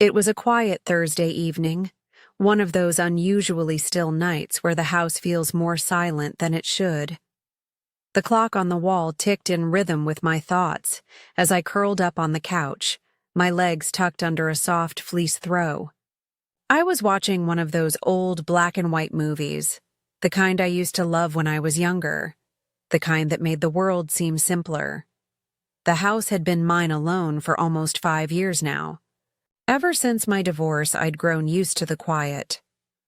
It was a quiet Thursday evening, one of those unusually still nights where the house feels more silent than it should. The clock on the wall ticked in rhythm with my thoughts as I curled up on the couch, my legs tucked under a soft fleece throw. I was watching one of those old black and white movies, the kind I used to love when I was younger, the kind that made the world seem simpler. The house had been mine alone for almost 5 years now. Ever since my divorce, I'd grown used to the quiet.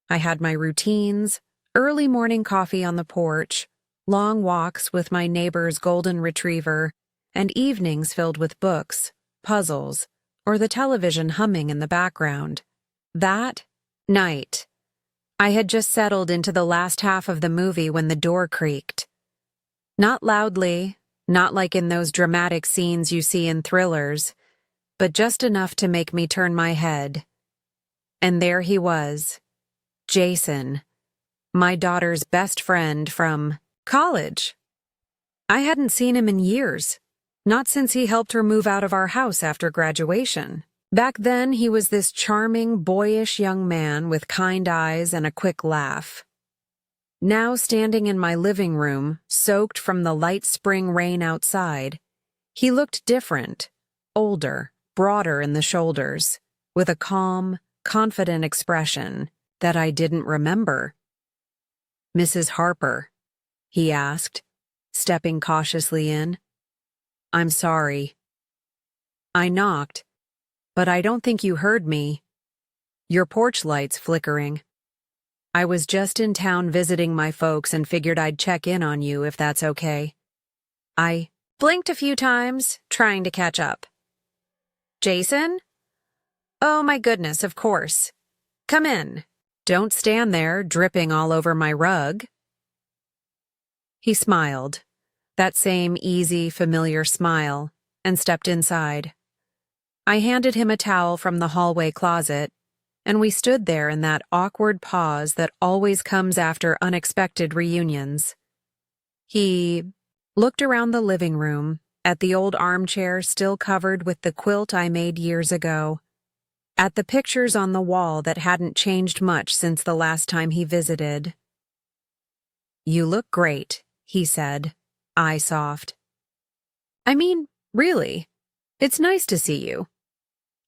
I had my routines, early morning coffee on the porch, long walks with my neighbor's golden retriever, and evenings filled with books, puzzles, or the television humming in the background. That night, I had just settled into the last half of the movie when the door creaked. Not loudly, not like in those dramatic scenes you see in thrillers, but just enough to make me turn my head. And there he was, Jason, my daughter's best friend from college. I hadn't seen him in years, not since he helped her move out of our house after graduation. Back then, he was this charming, boyish young man with kind eyes and a quick laugh. Now, standing in my living room, soaked from the light spring rain outside, he looked different, older, broader in the shoulders, with a calm, confident expression that I didn't remember. "Mrs. Harper?" he asked, stepping cautiously in. "I'm sorry." I knocked, but I don't think you heard me. Your porch light's flickering. I was just in town visiting my folks and figured I'd check in on you if that's okay. I blinked a few times, trying to catch up. "Jason? Oh my goodness, of course. Come in. Don't stand there, dripping all over my rug." He smiled, that same easy, familiar smile, and stepped inside. I handed him a towel from the hallway closet, and we stood there in that awkward pause that always comes after unexpected reunions. He looked around the living room, at the old armchair still covered with the quilt I made years ago, at the pictures on the wall that hadn't changed much since the last time he visited. "You look great," he said, eye soft. "I mean, really, it's nice to see you."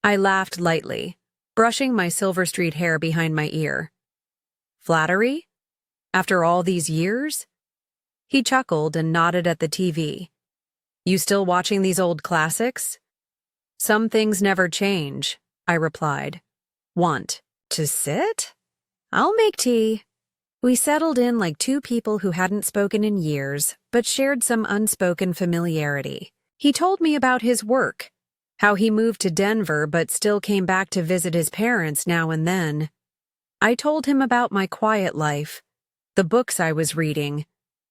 I laughed lightly, brushing my Silver Street hair behind my ear. "Flattery? After all these years?" He chuckled and nodded at the TV. "You still watching these old classics?" "Some things never change," I replied. "Want to sit? I'll make tea." We settled in like two people who hadn't spoken in years, but shared some unspoken familiarity. He told me about his work, how he moved to Denver but still came back to visit his parents now and then. I told him about my quiet life, the books I was reading,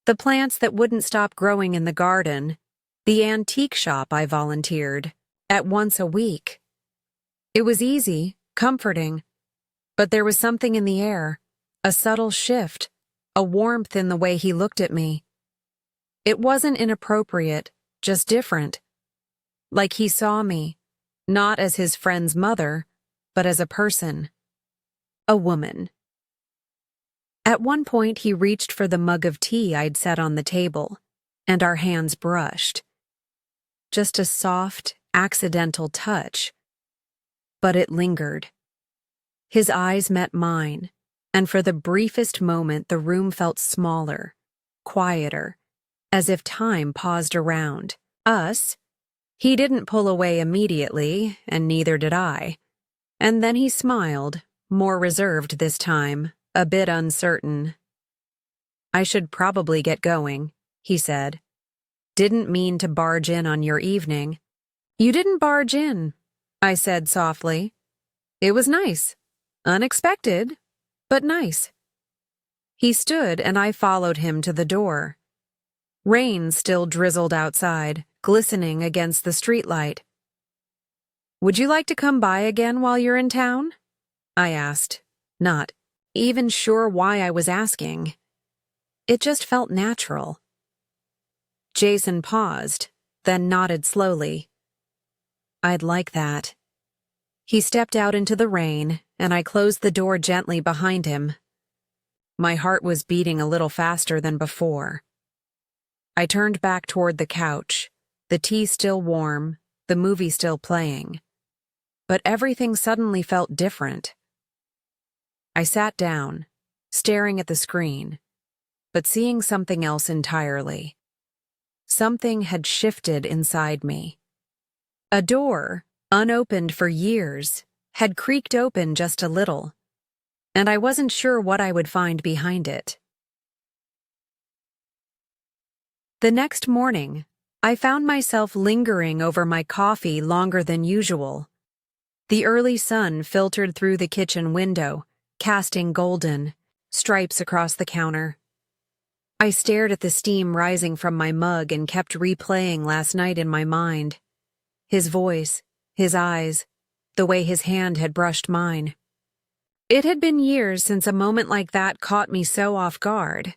the plants that wouldn't stop growing in the garden, the antique shop I volunteered at once a week. It was easy, comforting, but there was something in the air, a subtle shift, a warmth in the way he looked at me. It wasn't inappropriate, just different. Like he saw me, not as his friend's mother, but as a person. A woman. At one point, he reached for the mug of tea I'd set on the table, and our hands brushed. Just a soft, accidental touch. But it lingered. His eyes met mine, and for the briefest moment the room felt smaller, quieter, as if time paused around us. He didn't pull away immediately, and neither did I. And then he smiled, more reserved this time, a bit uncertain. "I should probably get going," he said. "Didn't mean to barge in on your evening." "You didn't barge in," I said softly. "It was nice. Unexpected, but nice." He stood and I followed him to the door. Rain still drizzled outside, glistening against the streetlight. "Would you like to come by again while you're in town?" I asked, not even sure why I was asking. It just felt natural. Jason paused, then nodded slowly. "I'd like that." He stepped out into the rain, and I closed the door gently behind him. My heart was beating a little faster than before. I turned back toward the couch, the tea still warm, the movie still playing. But everything suddenly felt different. I sat down, staring at the screen, but seeing something else entirely. Something had shifted inside me. A door, unopened for years, had creaked open just a little, and I wasn't sure what I would find behind it. The next morning, I found myself lingering over my coffee longer than usual. The early sun filtered through the kitchen window, casting golden stripes across the counter. I stared at the steam rising from my mug and kept replaying last night in my mind. His voice, his eyes, the way his hand had brushed mine. It had been years since a moment like that caught me so off guard.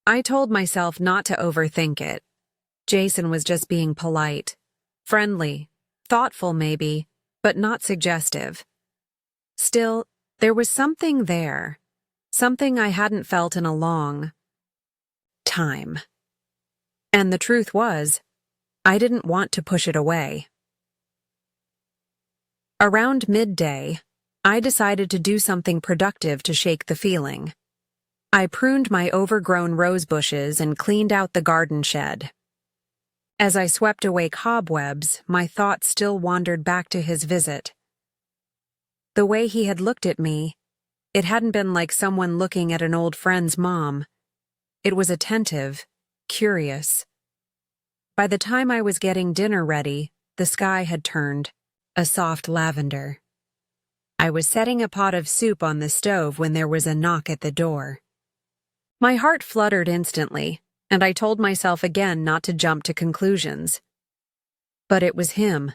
I told myself not to overthink it. Jason was just being polite, friendly, thoughtful maybe, but not suggestive. Still, there was something there, something I hadn't felt in a long time. And the truth was, I didn't want to push it away. Around midday, I decided to do something productive to shake the feeling. I pruned my overgrown rose bushes and cleaned out the garden shed. As I swept away cobwebs, my thoughts still wandered back to his visit. The way he had looked at me, it hadn't been like someone looking at an old friend's mom. It was attentive, curious. By the time I was getting dinner ready, the sky had turned a soft lavender. I was setting a pot of soup on the stove when there was a knock at the door. My heart fluttered instantly, and I told myself again not to jump to conclusions. But it was him.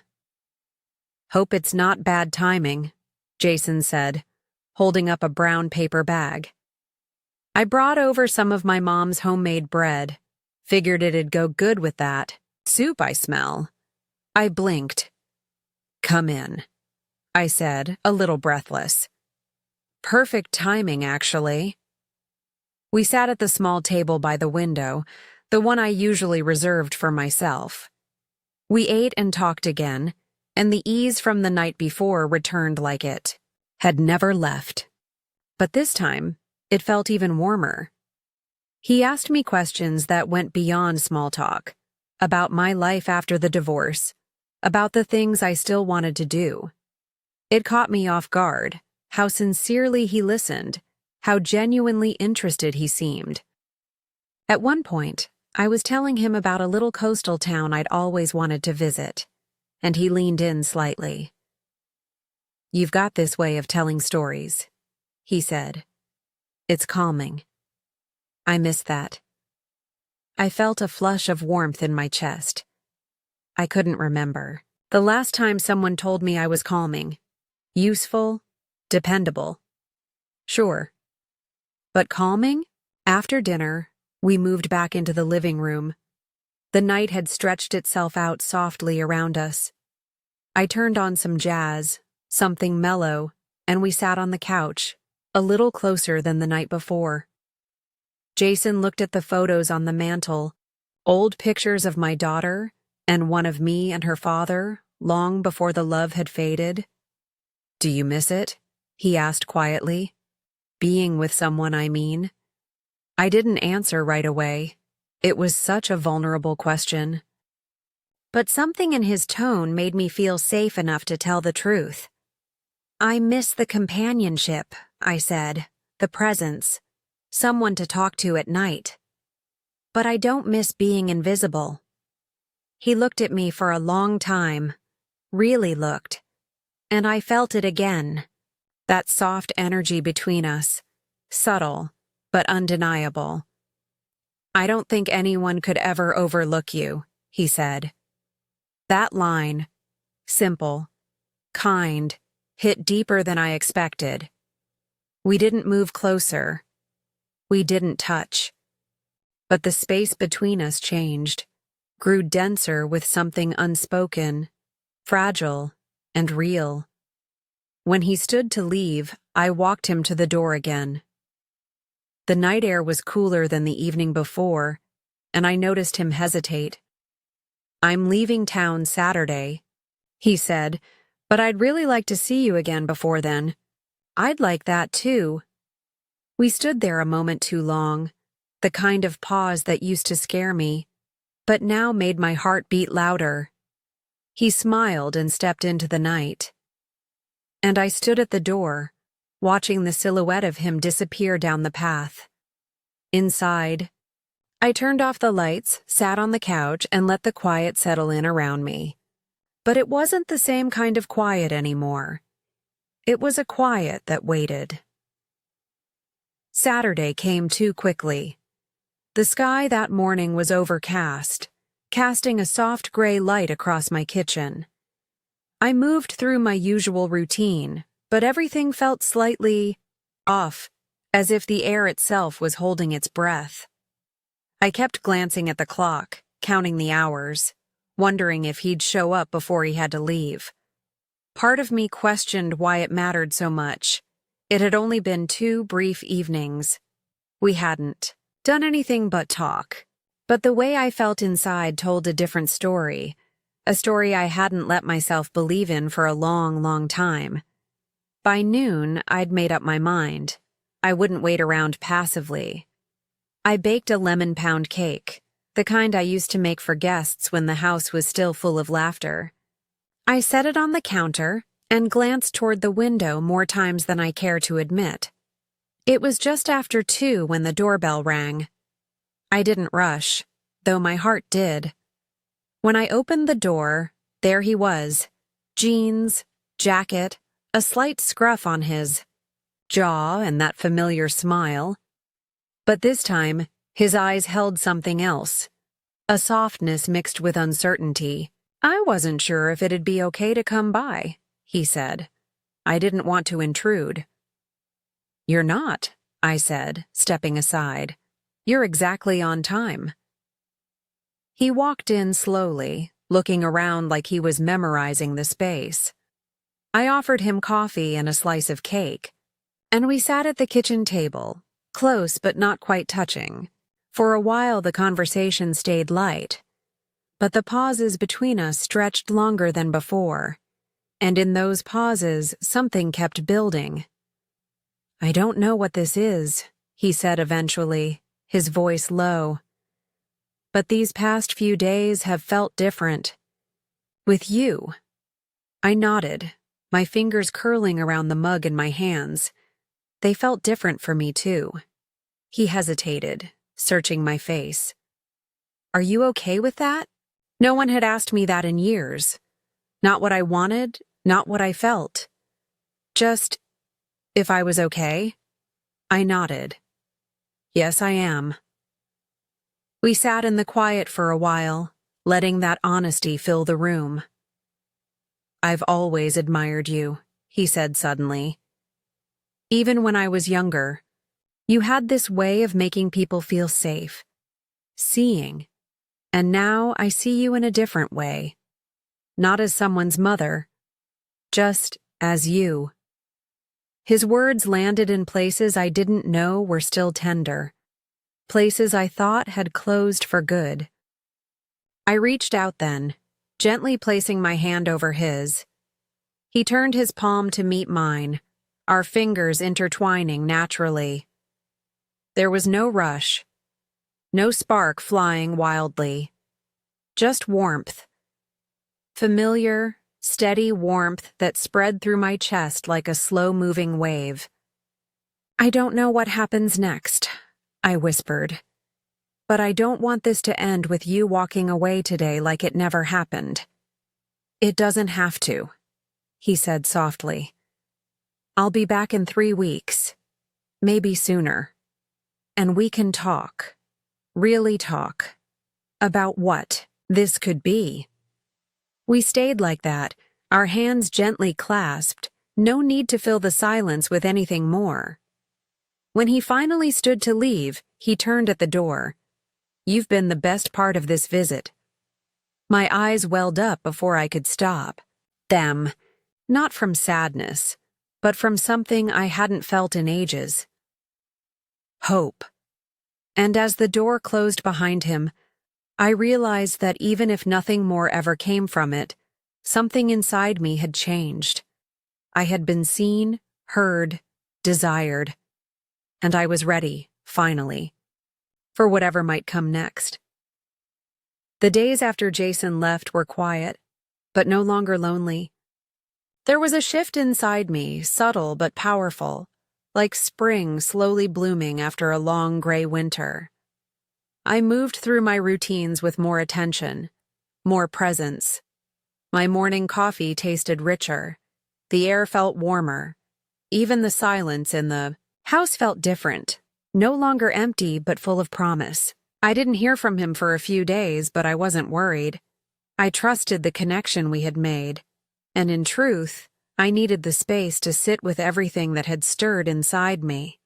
"Hope it's not bad timing," Jason said, holding up a brown paper bag. I brought over some of my mom's homemade bread. Figured it'd go good with that. "Soup, I smell." I blinked. "Come in," I said, a little breathless. Perfect timing, actually. We sat at the small table by the window, the one I usually reserved for myself. We ate and talked again, and the ease from the night before returned like it had never left. But this time, it felt even warmer. He asked me questions that went beyond small talk, about my life after the divorce, about the things I still wanted to do. It caught me off guard, how sincerely he listened, how genuinely interested he seemed. At one point, I was telling him about a little coastal town I'd always wanted to visit, and he leaned in slightly. "You've got this way of telling stories," he said. "It's calming." I missed that. I felt a flush of warmth in my chest. I couldn't remember the last time someone told me I was calming, useful, dependable. Sure. But calming? After dinner, we moved back into the living room. The night had stretched itself out softly around us. I turned on some jazz, something mellow, and we sat on the couch, a little closer than the night before. Jason looked at the photos on the mantel, old pictures of my daughter, and one of me and her father, long before the love had faded. "Do you miss it?" he asked quietly. "Being with someone, I mean." I didn't answer right away. It was such a vulnerable question. But something in his tone made me feel safe enough to tell the truth. "I miss the companionship," I said, "the presence, someone to talk to at night. But I don't miss being invisible." He looked at me for a long time, really looked, and I felt it again, that soft energy between us, subtle, but undeniable. "I don't think anyone could ever overlook you," he said. That line, simple, kind, hit deeper than I expected. We didn't move closer. We didn't touch. But the space between us changed, grew denser with something unspoken, fragile, and real. When he stood to leave, I walked him to the door again. The night air was cooler than the evening before, and I noticed him hesitate. "I'm leaving town Saturday," he said, "but I'd really like to see you again before then." "I'd like that too." We stood there a moment too long, the kind of pause that used to scare me, but now made my heart beat louder. He smiled and stepped into the night. And I stood at the door, watching the silhouette of him disappear down the path. Inside, I turned off the lights, sat on the couch, and let the quiet settle in around me. But it wasn't the same kind of quiet anymore. It was a quiet that waited. Saturday came too quickly. The sky that morning was overcast, casting a soft gray light across my kitchen. I moved through my usual routine, but everything felt slightly off, as if the air itself was holding its breath. I kept glancing at the clock, counting the hours, wondering if he'd show up before he had to leave. Part of me questioned why it mattered so much. It had only been 2 brief evenings. We hadn't done anything but talk. But the way I felt inside told a different story, a story I hadn't let myself believe in for a long, long time. By noon, I'd made up my mind. I wouldn't wait around passively. I baked a lemon pound cake, the kind I used to make for guests when the house was still full of laughter. I set it on the counter and glanced toward the window more times than I care to admit. It was just after 2 when the doorbell rang. I didn't rush, though my heart did. When I opened the door, there he was, jeans, jacket, a slight scruff on his jaw and that familiar smile. But this time, his eyes held something else, a softness mixed with uncertainty. "I wasn't sure if it'd be okay to come by," he said. "I didn't want to intrude." "You're not," I said, stepping aside. "You're exactly on time." He walked in slowly, looking around like he was memorizing the space. I offered him coffee and a slice of cake, and we sat at the kitchen table, close but not quite touching. For a while the conversation stayed light, but the pauses between us stretched longer than before, and in those pauses something kept building. "I don't know what this is," he said eventually, his voice low. "But these past few days have felt different. With you." I nodded, my fingers curling around the mug in my hands. They felt different for me too. He hesitated, searching my face. "Are you okay with that?" No one had asked me that in years. Not what I wanted, not what I felt. Just, if I was okay. I nodded. "Yes, I am." We sat in the quiet for a while, letting that honesty fill the room. "I've always admired you," he said suddenly. "Even when I was younger, you had this way of making people feel safe, seeing. And now I see you in a different way. Not as someone's mother, just as you." His words landed in places I didn't know were still tender, places I thought had closed for good. I reached out then, gently placing my hand over his. He turned his palm to meet mine, our fingers intertwining naturally. There was no rush, no spark flying wildly, just warmth. Familiar, steady warmth that spread through my chest like a slow-moving wave. "I don't know what happens next," I whispered. "But I don't want this to end with you walking away today like it never happened." "It doesn't have to," he said softly. "I'll be back in 3 weeks, maybe sooner. And we can talk, really talk, about what this could be." We stayed like that, our hands gently clasped, no need to fill the silence with anything more. When he finally stood to leave, he turned at the door. "You've been the best part of this visit." My eyes welled up before I could stop. Them, not from sadness, but from something I hadn't felt in ages. Hope. And as the door closed behind him, I realized that even if nothing more ever came from it, something inside me had changed. I had been seen, heard, desired, and I was ready, finally, for whatever might come next. The days after Jason left were quiet, but no longer lonely. There was a shift inside me, subtle but powerful, like spring slowly blooming after a long gray winter. I moved through my routines with more attention, more presence. My morning coffee tasted richer. The air felt warmer. Even the silence in the house felt different, no longer empty but full of promise. I didn't hear from him for a few days, but I wasn't worried. I trusted the connection we had made, and in truth, I needed the space to sit with everything that had stirred inside me.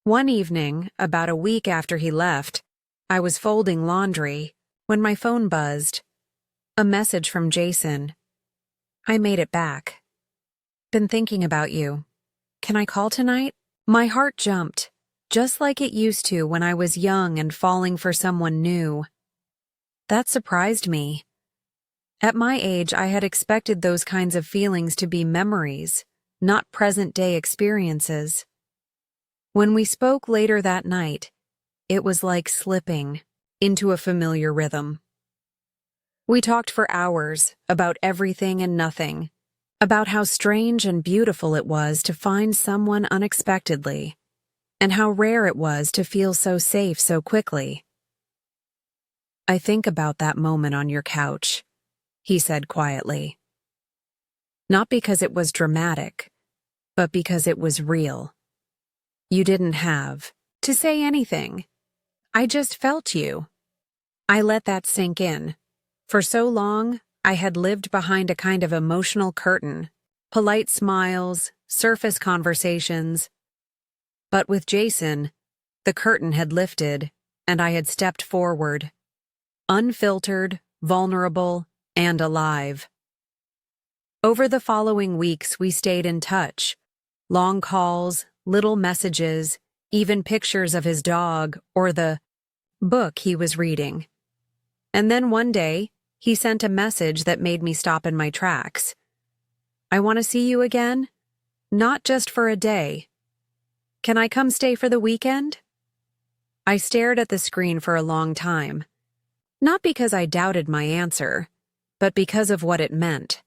One evening, about a week after he left, I was folding laundry when my phone buzzed. A message from Jason. I made it back. Been thinking about you. Can I call tonight? My heart jumped, just like it used to when I was young and falling for someone new. That surprised me. At my age, I had expected those kinds of feelings to be memories, not present-day experiences. When we spoke later that night, it was like slipping into a familiar rhythm. We talked for hours about everything and nothing, about how strange and beautiful it was to find someone unexpectedly, and how rare it was to feel so safe so quickly. I think about that moment on your couch, he said quietly. Not because it was dramatic, but because it was real. You didn't have to say anything. I just felt you. I let that sink in. For so long, I had lived behind a kind of emotional curtain, polite smiles, surface conversations. But with Jason, the curtain had lifted, and I had stepped forward. Unfiltered, vulnerable, and alive. Over the following weeks, we stayed in touch. Long calls, little messages, even pictures of his dog or the book he was reading. And then one day, he sent a message that made me stop in my tracks. I want to see you again, not just for a day. Can I come stay for the weekend? I stared at the screen for a long time. Not because I doubted my answer, but because of what it meant.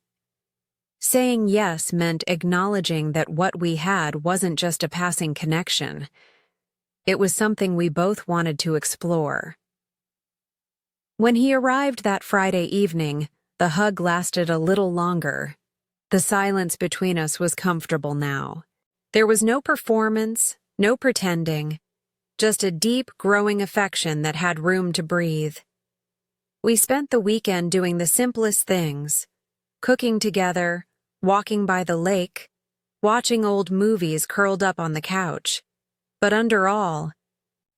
Saying yes meant acknowledging that what we had wasn't just a passing connection. It was something we both wanted to explore. When he arrived that Friday evening, the hug lasted a little longer. The silence between us was comfortable now. There was no performance, no pretending, just a deep, growing affection that had room to breathe. We spent the weekend doing the simplest things, cooking together, walking by the lake, watching old movies curled up on the couch. But under all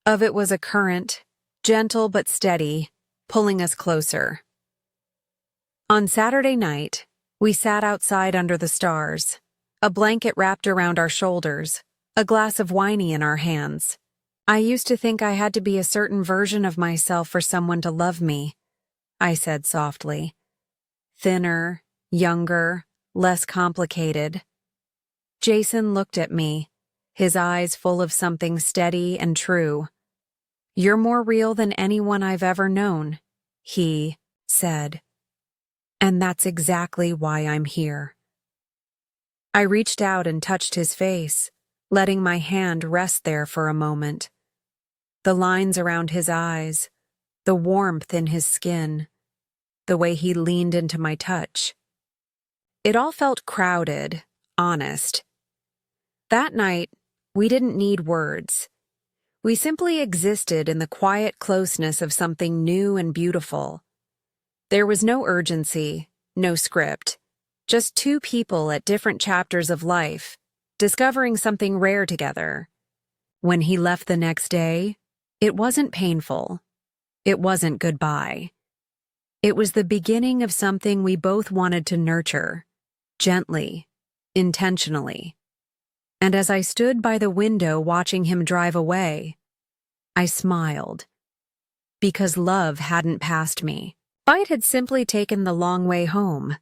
of it was a current, gentle but steady, pulling us closer. On Saturday night, we sat outside under the stars, a blanket wrapped around our shoulders, a glass of wine in our hands. I used to think I had to be a certain version of myself for someone to love me, I said softly. Thinner, younger, less complicated. Jason looked at me, his eyes full of something steady and true. You're more real than anyone I've ever known, he said. And that's exactly why I'm here. I reached out and touched his face, letting my hand rest there for a moment. The lines around his eyes, the warmth in his skin, the way he leaned into my touch. It all felt crowded, honest. That night, we didn't need words. We simply existed in the quiet closeness of something new and beautiful. There was no urgency, no script, just two people at different chapters of life, discovering something rare together. When he left the next day, it wasn't painful. It wasn't goodbye. It was the beginning of something we both wanted to nurture, gently, intentionally. And as I stood by the window watching him drive away, I smiled, because love hadn't passed me. Fight had simply taken the long way home.